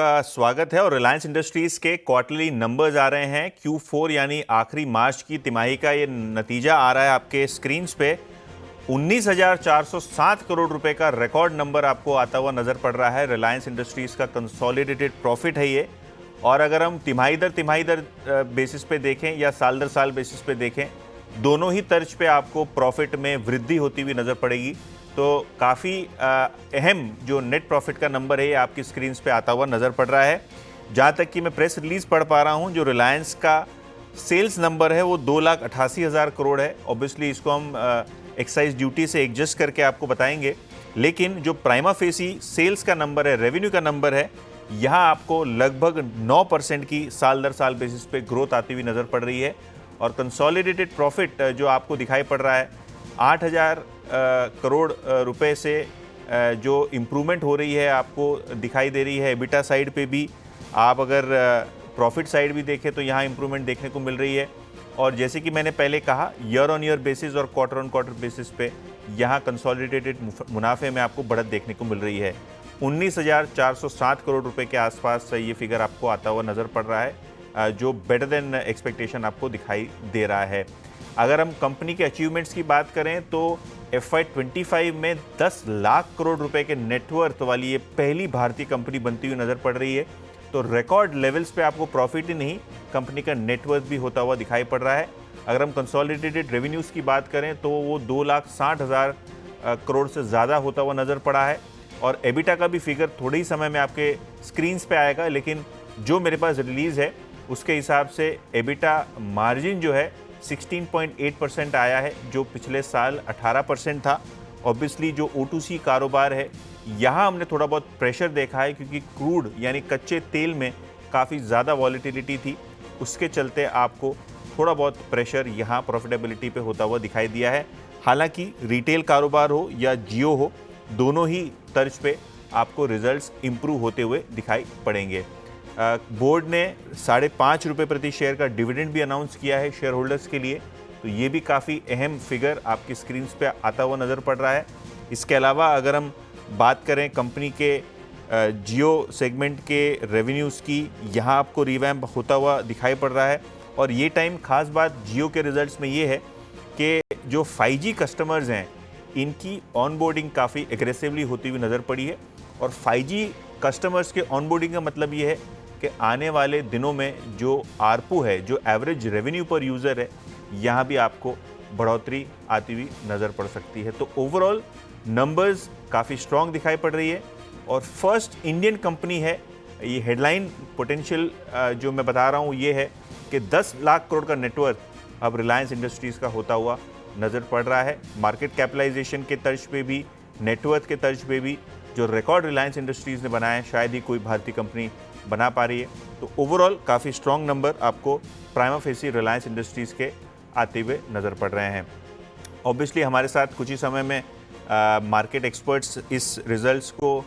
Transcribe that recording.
का स्वागत है। और रिलायंस इंडस्ट्रीज के क्वार्टरली नंबर्स आ रहे हैं। Q4 यानी आखिरी मार्च की तिमाही का ये नतीजा आ रहा है आपके स्क्रीन्स पे। 19,407 करोड़ रुपए का रिकॉर्ड नंबर आपको आता हुआ नजर पड़ रहा है। रिलायंस इंडस्ट्रीज का कंसोलिडेटेड प्रॉफिट है ये। और अगर हम तिमाही दर बेसिस पे देखें या साल दर साल बेसिस पे देखें, दोनों ही तर्ज पे आपको प्रॉफिट में वृद्धि होती हुई नजर पड़ेगी। तो काफ़ी अहम जो नेट प्रॉफिट का नंबर है ये आपकी स्क्रीन पे आता हुआ नज़र पड़ रहा है। जहाँ तक कि मैं प्रेस रिलीज़ पढ़ पा रहा हूँ, जो रिलायंस का सेल्स नंबर है वो 2,88,000 करोड़ है। ऑब्वियसली इसको हम एक्साइज ड्यूटी से एडजस्ट करके आपको बताएंगे, लेकिन जो प्राइमा फेसी सेल्स का नंबर है, रेवेन्यू का नंबर है, यहाँ आपको लगभग 9% की साल दर साल बेसिस पे ग्रोथ आती हुई नज़र पड़ रही है। और कंसोलिडेटेड प्रॉफिट जो आपको दिखाई पड़ रहा है 8,000 करोड़ रुपए से जो इम्प्रूवमेंट हो रही है आपको दिखाई दे रही है। एबिटा साइड पे भी आप अगर प्रॉफिट साइड भी देखें तो यहाँ इम्प्रूवमेंट देखने को मिल रही है। और जैसे कि मैंने पहले कहा, ईयर ऑन ईयर बेसिस और क्वार्टर ऑन क्वार्टर बेसिस पे यहाँ कंसोलिडेटेड मुनाफे में आपको बढ़त देखने को मिल रही है। 19,407 करोड़ रुपए के आसपास ये फिगर आपको आता हुआ नज़र पड़ रहा है, जो बेटर देन एक्सपेक्टेशन आपको दिखाई दे रहा है। अगर हम कंपनी के अचीवमेंट्स की बात करें तो FY25 में 10 लाख करोड़ रुपए के नेटवर्थ वाली ये पहली भारतीय कंपनी बनती हुई नज़र पड़ रही है। तो रिकॉर्ड लेवल्स पे आपको प्रॉफिट ही नहीं, कंपनी का नेटवर्थ भी होता हुआ दिखाई पड़ रहा है। अगर हम कंसोलिडेटेड रेवेन्यूज़ की बात करें तो वो 2,60,000 करोड़ से ज़्यादा होता हुआ नज़र पड़ा है। और एबिटा का भी फिगर थोड़े ही समय में आपके स्क्रीन्स पे आएगा, लेकिन जो मेरे पास रिलीज़ है उसके हिसाब से एबिटा मार्जिन जो है 16.8% आया है, जो पिछले साल 18% था। ऑब्वियसली जो O2C कारोबार है, यहाँ हमने थोड़ा बहुत प्रेशर देखा है, क्योंकि क्रूड यानी कच्चे तेल में काफ़ी ज़्यादा वॉलेटिलिटी थी। उसके चलते आपको थोड़ा बहुत प्रेशर यहाँ प्रॉफिटेबिलिटी पे होता हुआ दिखाई दिया है। हालांकि रिटेल कारोबार हो या जियो हो, दोनों ही तर्ज पे आपको रिजल्ट्स इम्प्रूव होते हुए दिखाई पड़ेंगे। बोर्ड ने 5.5 रुपये प्रति शेयर का डिविडेंड भी अनाउंस किया है शेयर होल्डर्स के लिए। तो ये भी काफ़ी अहम फिगर आपकी स्क्रीन पे आता हुआ नज़र पड़ रहा है। इसके अलावा अगर हम बात करें कंपनी के जियो सेगमेंट के रेवेन्यूज़ की, यहाँ आपको रिवैम्प होता हुआ दिखाई पड़ रहा है। और ये टाइम खास बात जियो के रिजल्ट्स में ये है कि जो 5G कस्टमर्स हैं, इनकी ऑनबोर्डिंग काफ़ी एग्रेसिवली होती हुई नज़र पड़ी है। और 5G कस्टमर्स के ऑनबोर्डिंग का मतलब ये है कि आने वाले दिनों में जो आरपू है, जो एवरेज रेवेन्यू पर यूज़र है, यहाँ भी आपको बढ़ोतरी आती हुई नज़र पड़ सकती है। तो ओवरऑल नंबर्स काफ़ी स्ट्रॉन्ग दिखाई पड़ रही है। और फर्स्ट इंडियन कंपनी है, ये हेडलाइन पोटेंशियल जो मैं बता रहा हूँ ये है कि 10 लाख करोड़ का नेटवर्थ अब रिलायंस इंडस्ट्रीज़ का होता हुआ नज़र पड़ रहा है। मार्केट कैपिटलाइजेशन के तर्ज पे भी, नेटवर्थ के तर्ज पे भी जो रिकॉर्ड रिलायंस इंडस्ट्रीज़ ने बनाया है, शायद ही कोई भारतीय कंपनी बना पा रही है। तो ओवरऑल काफ़ी स्ट्रॉन्ग नंबर आपको प्राइमा फेसी रिलायंस इंडस्ट्रीज़ के आते हुए नज़र पड़ रहे हैं। ऑब्वियसली हमारे साथ कुछ ही समय में मार्केट एक्सपर्ट्स इस रिजल्ट्स को